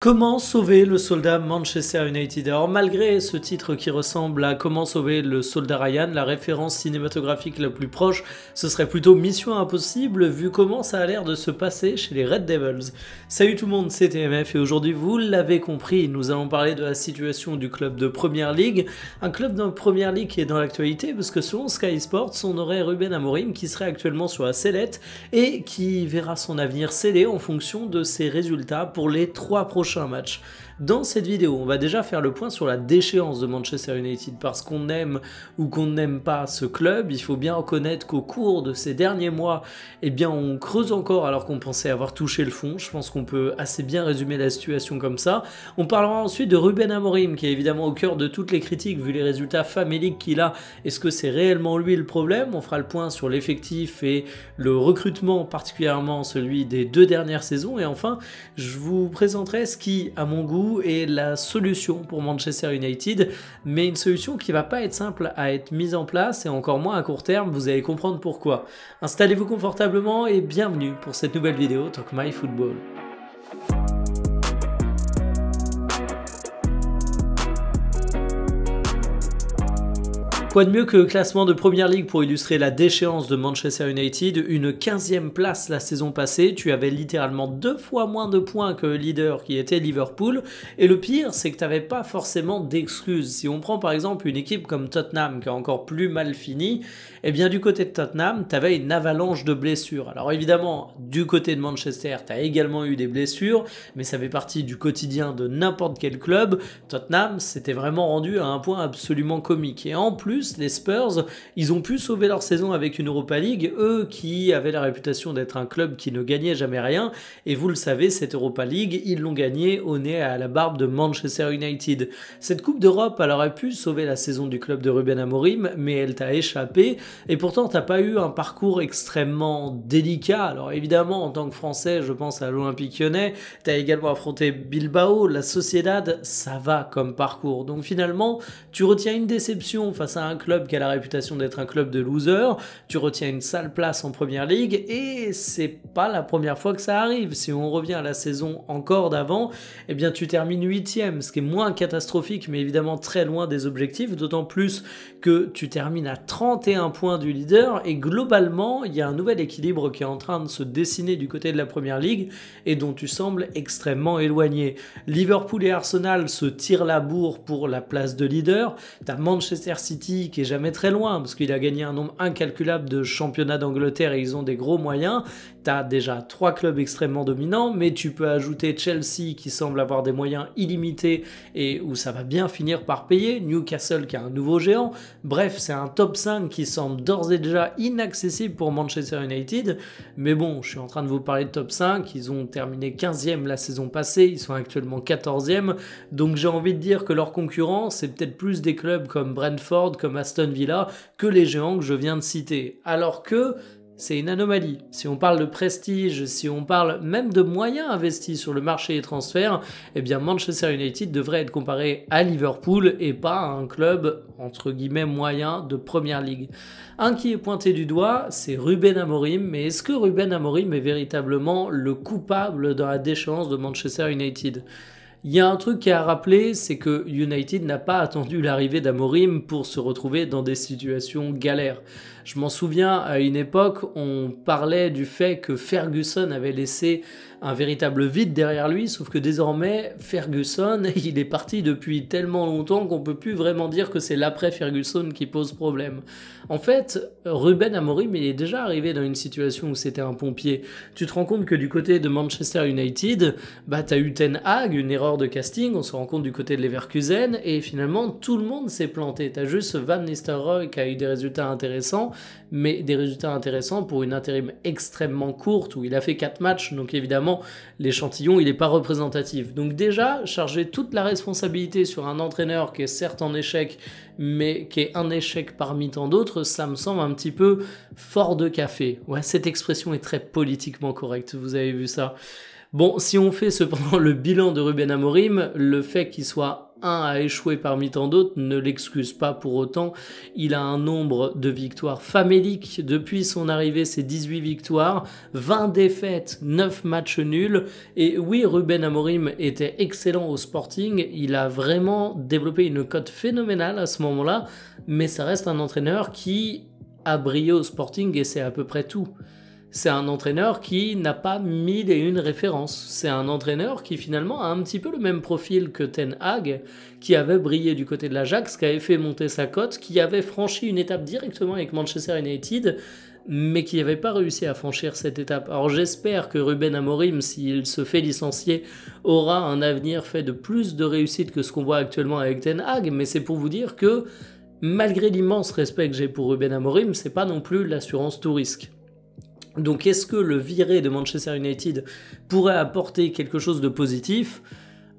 Comment sauver le soldat Manchester United? Alors malgré ce titre qui ressemble à Comment sauver le soldat Ryan, la référence cinématographique la plus proche, ce serait plutôt Mission Impossible vu comment ça a l'air de se passer chez les Red Devils. Salut tout le monde, c'est TMF et aujourd'hui vous l'avez compris, nous allons parler de la situation du club de Premier League, un club de Premier League qui est dans l'actualité parce que selon Sky Sports, on aurait Ruben Amorim qui serait actuellement sur la sellette et qui verra son avenir scellé en fonction de ses résultats pour les 3 prochains match. Dans cette vidéo, on va déjà faire le point sur la déchéance de Manchester United parce qu'on aime ou qu'on n'aime pas ce club. Il faut bien reconnaître qu'au cours de ces derniers mois, eh bien, on creuse encore alors qu'on pensait avoir touché le fond. Je pense qu'on peut assez bien résumer la situation comme ça. On parlera ensuite de Ruben Amorim qui est évidemment au cœur de toutes les critiques vu les résultats faméliques qu'il a. Est-ce que c'est réellement lui le problème? On fera le point sur l'effectif et le recrutement, particulièrement celui des 2 dernières saisons. Et enfin, je vous présenterai ce qui, à mon goût, est la solution pour Manchester United, mais une solution qui va pas être simple à être mise en place et encore moins à court terme, vous allez comprendre pourquoi. Installez-vous confortablement et bienvenue pour cette nouvelle vidéo Talk My Football. Quoi de mieux que le classement de Premier League pour illustrer la déchéance de Manchester United, une 15e place la saison passée, tu avais littéralement 2 fois moins de points que le leader qui était Liverpool, et le pire c'est que tu n'avais pas forcément d'excuses. Si on prend par exemple une équipe comme Tottenham qui a encore plus mal fini, eh bien du côté de Tottenham, tu avais une avalanche de blessures. Alors évidemment, du côté de Manchester, tu as également eu des blessures, mais ça fait partie du quotidien de n'importe quel club. Tottenham s'était vraiment rendu à un point absolument comique, et en plus, les Spurs, ils ont pu sauver leur saison avec une Europa League, eux qui avaient la réputation d'être un club qui ne gagnait jamais rien, et vous le savez, cette Europa League, ils l'ont gagnée au nez à la barbe de Manchester United. Cette Coupe d'Europe, elle aurait pu sauver la saison du club de Ruben Amorim, mais elle t'a échappé, et pourtant t'as pas eu un parcours extrêmement délicat. Alors évidemment, en tant que Français, je pense à l'Olympique Lyonnais, t'as également affronté Bilbao, la Sociedad, ça va comme parcours. Donc finalement, tu retiens une déception face à un club qui a la réputation d'être un club de losers, tu retiens une sale place en Première Ligue et c'est pas la première fois que ça arrive. Si on revient à la saison encore d'avant, eh bien tu termines 8e, ce qui est moins catastrophique mais évidemment très loin des objectifs, d'autant plus que tu termines à 31 points du leader et globalement il y a un nouvel équilibre qui est en train de se dessiner du côté de la Première Ligue et dont tu sembles extrêmement éloigné. Liverpool et Arsenal se tirent la bourre pour la place de leader, t'as Manchester City qui est jamais très loin parce qu'il a gagné un nombre incalculable de championnats d'Angleterre et ils ont des gros moyens. Tu as déjà 3 clubs extrêmement dominants, mais tu peux ajouter Chelsea qui semble avoir des moyens illimités et où ça va bien finir par payer, Newcastle qui a un nouveau géant. Bref, c'est un top 5 qui semble d'ores et déjà inaccessible pour Manchester United, mais bon, je suis en train de vous parler de top 5, ils ont terminé 15e la saison passée, ils sont actuellement 14e, donc j'ai envie de dire que leurs concurrents, c'est peut-être plus des clubs comme Brentford, comme Aston Villa, que les géants que je viens de citer. Alors que c'est une anomalie. Si on parle de prestige, si on parle même de moyens investis sur le marché des transferts, eh bien Manchester United devrait être comparé à Liverpool et pas à un club entre guillemets moyen de Première Ligue. Un qui est pointé du doigt, c'est Ruben Amorim, mais est-ce que Ruben Amorim est véritablement le coupable dans la déchéance de Manchester United ? Il y a un truc qui est à rappeler, c'est que United n'a pas attendu l'arrivée d'Amorim pour se retrouver dans des situations galères. Je m'en souviens, à une époque, on parlait du fait que Ferguson avait laissé un véritable vide derrière lui, sauf que désormais, Ferguson, il est parti depuis tellement longtemps qu'on peut plus vraiment dire que c'est l'après-Ferguson qui pose problème. En fait, Ruben Amorim, il est déjà arrivé dans une situation où c'était un pompier. Tu te rends compte que du côté de Manchester United, t'as eu Ten Hag, une erreur de casting, on se rend compte du côté de Leverkusen, et finalement, tout le monde s'est planté. T'as juste Van Nistelrooy qui a eu des résultats intéressants, mais des résultats intéressants pour une intérim extrêmement courte où il a fait 4 matchs, donc évidemment l'échantillon il n'est pas représentatif. Donc déjà, charger toute la responsabilité sur un entraîneur qui est certes en échec, mais qui est un échec parmi tant d'autres, ça me semble un petit peu fort de café. Ouais, cette expression est très politiquement correcte, vous avez vu ça. Bon, si on fait cependant le bilan de Ruben Amorim, le fait qu'il soit 1 a échoué parmi tant d'autres ne l'excuse pas pour autant. Il a un nombre de victoires faméliques depuis son arrivée, c'est 18 victoires, 20 défaites, 9 matchs nuls. Et oui, Ruben Amorim était excellent au Sporting, il a vraiment développé une cote phénoménale à ce moment-là, mais ça reste un entraîneur qui a brillé au Sporting et c'est à peu près tout. C'est un entraîneur qui n'a pas 1001 références. C'est un entraîneur qui finalement a un petit peu le même profil que Ten Hag, qui avait brillé du côté de l'Ajax, qui avait fait monter sa cote, qui avait franchi une étape directement avec Manchester United, mais qui n'avait pas réussi à franchir cette étape. Alors j'espère que Ruben Amorim, s'il se fait licencier, aura un avenir fait de plus de réussite que ce qu'on voit actuellement avec Ten Hag, mais c'est pour vous dire que malgré l'immense respect que j'ai pour Ruben Amorim, c'est pas non plus l'assurance tout risque. Donc est-ce que le viré de Manchester United pourrait apporter quelque chose de positif ?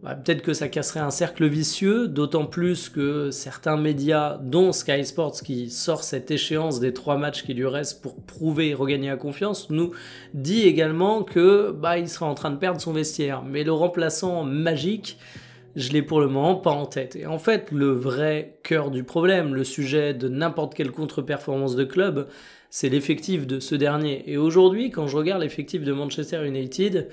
Peut-être que ça casserait un cercle vicieux, d'autant plus que certains médias, dont Sky Sports, qui sort cette échéance des 3 matchs qui lui restent pour prouver et regagner la confiance, nous dit également que il sera en train de perdre son vestiaire. Mais le remplaçant magique, je l'ai pour le moment pas en tête. Et en fait, le vrai cœur du problème, le sujet de n'importe quelle contre-performance de club, c'est l'effectif de ce dernier. Et aujourd'hui, quand je regarde l'effectif de Manchester United,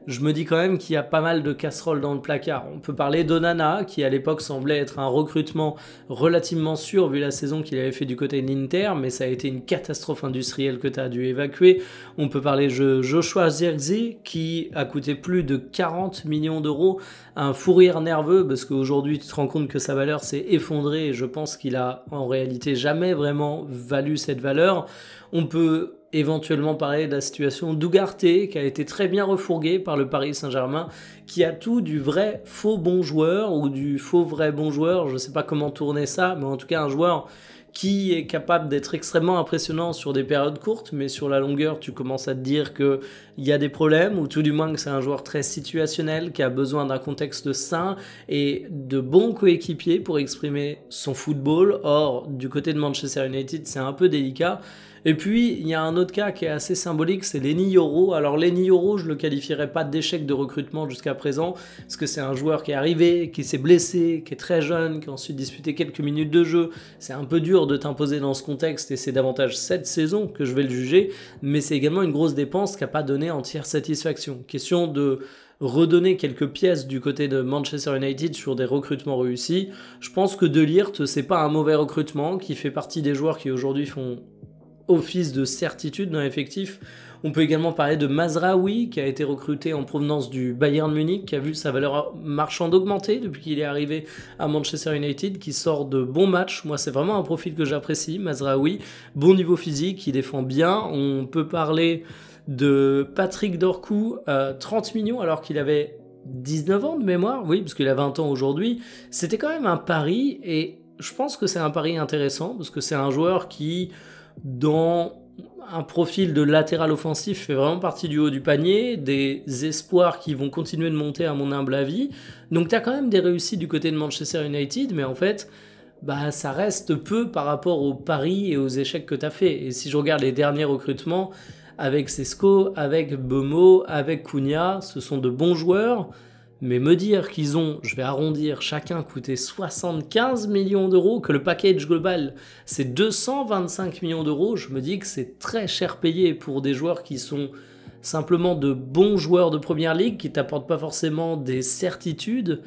je me dis quand même qu'il y a pas mal de casseroles dans le placard. On peut parler d'Onana, qui à l'époque semblait être un recrutement relativement sûr vu la saison qu'il avait fait du côté de l'Inter, mais ça a été une catastrophe industrielle que tu as dû évacuer. On peut parler de Joshua Zirkzee, qui a coûté plus de 40 millions d'euros, un fou rire nerveux, parce qu'aujourd'hui tu te rends compte que sa valeur s'est effondrée, et je pense qu'il a en réalité jamais vraiment valu cette valeur. On peut éventuellement parler de la situation d'Ugarte, qui a été très bien refourgué par le Paris Saint-Germain, qui a tout du vrai faux bon joueur, ou du faux vrai bon joueur, je ne sais pas comment tourner ça, mais en tout cas un joueur qui est capable d'être extrêmement impressionnant sur des périodes courtes, mais sur la longueur, tu commences à te dire qu'il y a des problèmes, ou tout du moins que c'est un joueur très situationnel, qui a besoin d'un contexte sain et de bons coéquipiers pour exprimer son football. Or, du côté de Manchester United, c'est un peu délicat. Et puis, il y a un autre cas qui est assez symbolique, c'est Lenny Yoro. Alors, Lenny Yoro, je ne le qualifierais pas d'échec de recrutement jusqu'à présent, parce que c'est un joueur qui est arrivé, qui s'est blessé, qui est très jeune, qui a ensuite disputé quelques minutes de jeu. C'est un peu dur de t'imposer dans ce contexte, et c'est davantage cette saison que je vais le juger, mais c'est également une grosse dépense qui n'a pas donné entière satisfaction. Question de redonner quelques pièces du côté de Manchester United sur des recrutements réussis. Je pense que De Ligt, c'est pas un mauvais recrutement, qui fait partie des joueurs qui aujourd'hui font office de certitude dans l'effectif. On peut également parler de Mazraoui, qui a été recruté en provenance du Bayern Munich, qui a vu sa valeur marchande augmenter depuis qu'il est arrivé à Manchester United, qui sort de bons matchs. Moi, c'est vraiment un profil que j'apprécie, Mazraoui. Bon niveau physique, il défend bien. On peut parler de Patrick Dorcou, 30 millions alors qu'il avait 19 ans de mémoire, oui, parce qu'il a 20 ans aujourd'hui. C'était quand même un pari, et je pense que c'est un pari intéressant, parce que c'est un joueur qui, dans un profil de latéral offensif, fait vraiment partie du haut du panier, des espoirs qui vont continuer de monter à mon humble avis. Donc tu as quand même des réussites du côté de Manchester United, mais en fait, ça reste peu par rapport aux paris et aux échecs que tu as fait. Et si je regarde les derniers recrutements, avec Sesco, avec Bomo, avec Cunha, ce sont de bons joueurs. Mais me dire qu'ils ont, je vais arrondir, chacun coûté 75 millions d'euros, que le package global c'est 225 millions d'euros, je me dis que c'est très cher payé pour des joueurs qui sont simplement de bons joueurs de première ligue, qui t'apportent pas forcément des certitudes.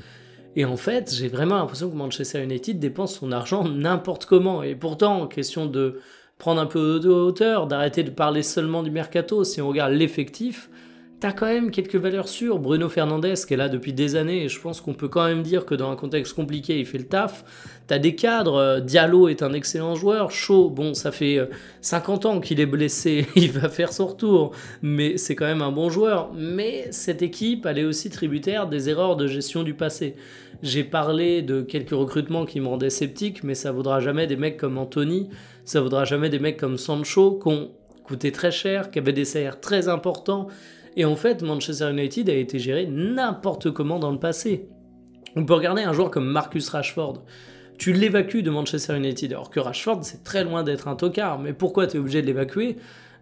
Et en fait, j'ai vraiment l'impression que Manchester United dépense son argent n'importe comment. Et pourtant, question de prendre un peu de hauteur, d'arrêter de parler seulement du mercato, si on regarde l'effectif, t'as quand même quelques valeurs sûres. Bruno Fernandes qui est là depuis des années, et je pense qu'on peut quand même dire que dans un contexte compliqué, il fait le taf. T'as des cadres, Diallo est un excellent joueur, Shaw, bon, ça fait 50 ans qu'il est blessé, il va faire son retour, mais c'est quand même un bon joueur. Mais cette équipe, elle est aussi tributaire des erreurs de gestion du passé. J'ai parlé de quelques recrutements qui me rendaient sceptique, mais ça vaudra jamais des mecs comme Anthony, ça vaudra jamais des mecs comme Sancho, qui ont coûté très cher, qui avaient des salaires très importants. Et en fait, Manchester United a été géré n'importe comment dans le passé. On peut regarder un joueur comme Marcus Rashford. Tu l'évacues de Manchester United, alors que Rashford, c'est très loin d'être un tocard. Mais pourquoi tu es obligé de l'évacuer ?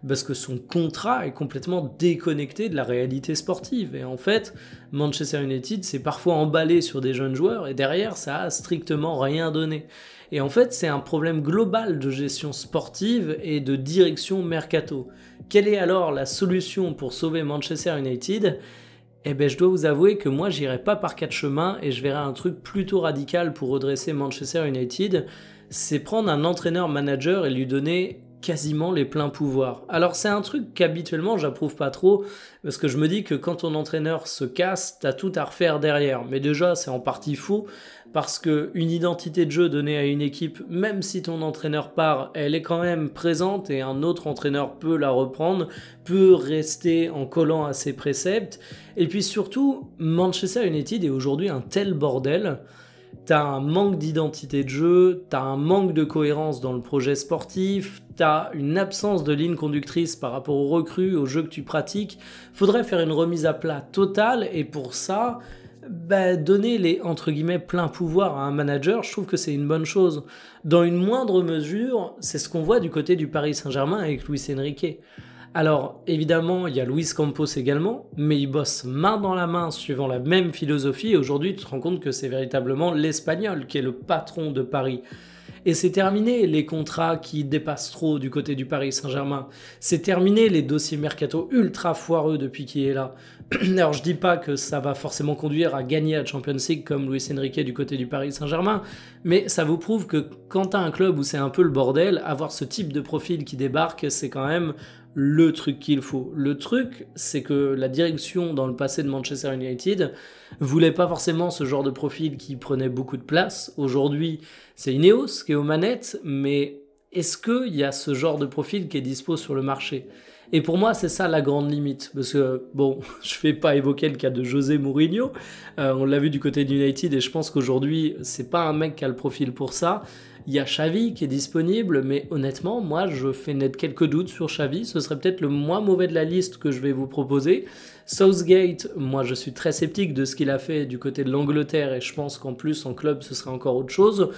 parce que son contrat est complètement déconnecté de la réalité sportive. Et en fait, Manchester United s'est parfois emballé sur des jeunes joueurs et derrière, ça a strictement rien donné. Et en fait, c'est un problème global de gestion sportive et de direction mercato. Quelle est alors la solution pour sauver Manchester United ? Eh bien, je dois vous avouer que moi, j'irai pas par quatre chemins et je verrai un truc plutôt radical pour redresser Manchester United. C'est prendre un entraîneur-manager et lui donner quasiment les pleins pouvoirs. Alors c'est un truc qu'habituellement j'approuve pas trop parce que je me dis que quand ton entraîneur se casse, t'as tout à refaire derrière. Mais déjà c'est en partie faux parce que une identité de jeu donnée à une équipe, même si ton entraîneur part, elle est quand même présente et un autre entraîneur peut la reprendre, peut rester en collant à ses préceptes. Et puis surtout, Manchester United est aujourd'hui un tel bordel. T'as un manque d'identité de jeu, t'as un manque de cohérence dans le projet sportif, t'as une absence de ligne conductrice par rapport aux recrues, au jeu que tu pratiques. Faudrait faire une remise à plat totale et pour ça, donner les entre guillemets plein pouvoir à un manager, je trouve que c'est une bonne chose. Dans une moindre mesure, c'est ce qu'on voit du côté du Paris Saint-Germain avec Luis Enrique. Alors, évidemment, il y a Luis Campos également, mais ils bossent main dans la main suivant la même philosophie et aujourd'hui, tu te rends compte que c'est véritablement l'Espagnol qui est le patron de Paris. Et c'est terminé les contrats qui dépassent trop du côté du Paris Saint-Germain. C'est terminé les dossiers mercato ultra foireux depuis qu'il est là. Alors je dis pas que ça va forcément conduire à gagner la Champions League comme Luis Enrique du côté du Paris Saint-Germain, mais ça vous prouve que quand t'as un club où c'est un peu le bordel, avoir ce type de profil qui débarque, c'est quand même le truc qu'il faut. Le truc, c'est que la direction dans le passé de Manchester United voulait pas forcément ce genre de profil qui prenait beaucoup de place. Aujourd'hui, c'est Ineos qui est aux manettes, mais est-ce qu'il y a ce genre de profil qui est dispo sur le marché ? Et pour moi, c'est ça la grande limite. Parce que, bon, je ne vais pas évoquer le cas de José Mourinho. On l'a vu du côté d'United et je pense qu'aujourd'hui, c'est pas un mec qui a le profil pour ça. Il y a Xavi qui est disponible, mais honnêtement, moi, je fais naître quelques doutes sur Xavi. Ce serait peut-être le moins mauvais de la liste que je vais vous proposer. Southgate, moi, je suis très sceptique de ce qu'il a fait du côté de l'Angleterre et je pense qu'en plus, en club, ce serait encore autre chose.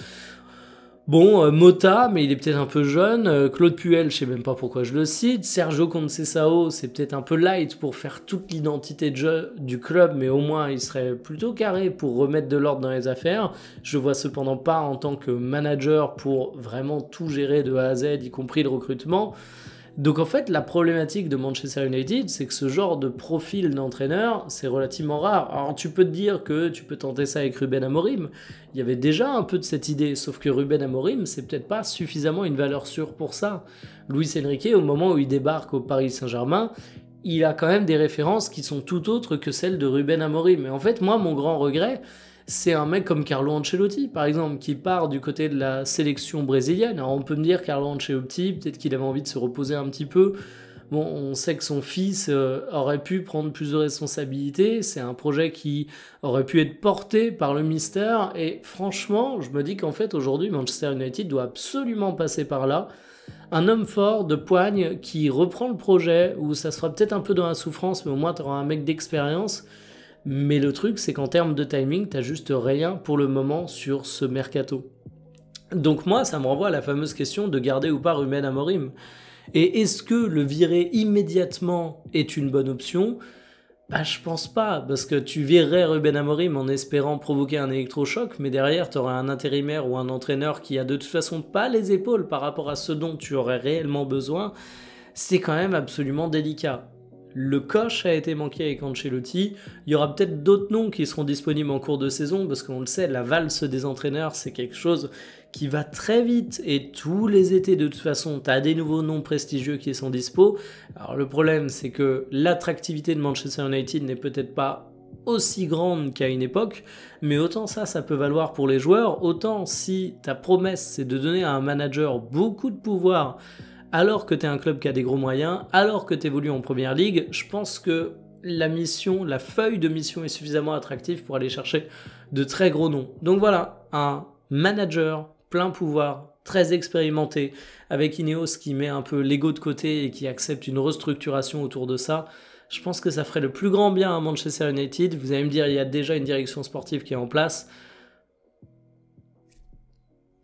Bon, Mota, mais il est peut-être un peu jeune. Claude Puel, je sais même pas pourquoi je le cite. Sergio Conceição, c'est peut-être un peu light pour faire toute l'identité de jeu du club, mais au moins il serait plutôt carré pour remettre de l'ordre dans les affaires. Je vois cependant pas en tant que manager pour vraiment tout gérer de A à Z, y compris le recrutement. Donc en fait, la problématique de Manchester United, c'est que ce genre de profil d'entraîneur, c'est relativement rare. Alors tu peux te dire que tu peux tenter ça avec Ruben Amorim. Il y avait déjà un peu de cette idée, sauf que Ruben Amorim, c'est peut-être pas suffisamment une valeur sûre pour ça. Luis Enrique, au moment où il débarque au Paris Saint-Germain, il a quand même des références qui sont tout autres que celles de Ruben Amorim. Et en fait, moi, mon grand regret, c'est un mec comme Carlo Ancelotti, par exemple, qui part du côté de la sélection brésilienne. Alors on peut me dire Carlo Ancelotti, peut-être qu'il avait envie de se reposer un petit peu. Bon, on sait que son fils aurait pu prendre plus de responsabilités. C'est un projet qui aurait pu être porté par le Mister. Et franchement, je me dis qu'en fait, aujourd'hui, Manchester United doit absolument passer par là. Un homme fort, de poigne, qui reprend le projet, où ça sera peut-être un peu dans la souffrance, mais au moins tu auras un mec d'expérience. Mais le truc, c'est qu'en termes de timing, t'as juste rien pour le moment sur ce mercato. Donc moi, ça me renvoie à la fameuse question de garder ou pas Ruben Amorim. Et est-ce que le virer immédiatement est une bonne option ? Je pense pas, parce que tu virerais Ruben Amorim en espérant provoquer un électrochoc, mais derrière, t'aurais un intérimaire ou un entraîneur qui a de toute façon pas les épaules par rapport à ce dont tu aurais réellement besoin. C'est quand même absolument délicat. Le coche a été manqué avec Ancelotti. Il y aura peut-être d'autres noms qui seront disponibles en cours de saison parce qu'on le sait, la valse des entraîneurs, c'est quelque chose qui va très vite et tous les étés de toute façon, tu as des nouveaux noms prestigieux qui sont dispo. Alors le problème, c'est que l'attractivité de Manchester United n'est peut-être pas aussi grande qu'à une époque, mais autant ça peut valoir pour les joueurs, autant si ta promesse c'est de donner à un manager beaucoup de pouvoir alors que tu es un club qui a des gros moyens, alors que tu évolues en première ligue, je pense que la feuille de mission est suffisamment attractive pour aller chercher de très gros noms. Donc voilà, un manager plein pouvoir, très expérimenté, avec Ineos qui met un peu l'ego de côté et qui accepte une restructuration autour de ça. Je pense que ça ferait le plus grand bien à Manchester United. Vous allez me dire, il y a déjà une direction sportive qui est en place.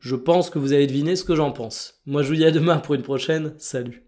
Je pense que vous avez deviné ce que j'en pense. Moi, je vous dis à demain pour une prochaine. Salut.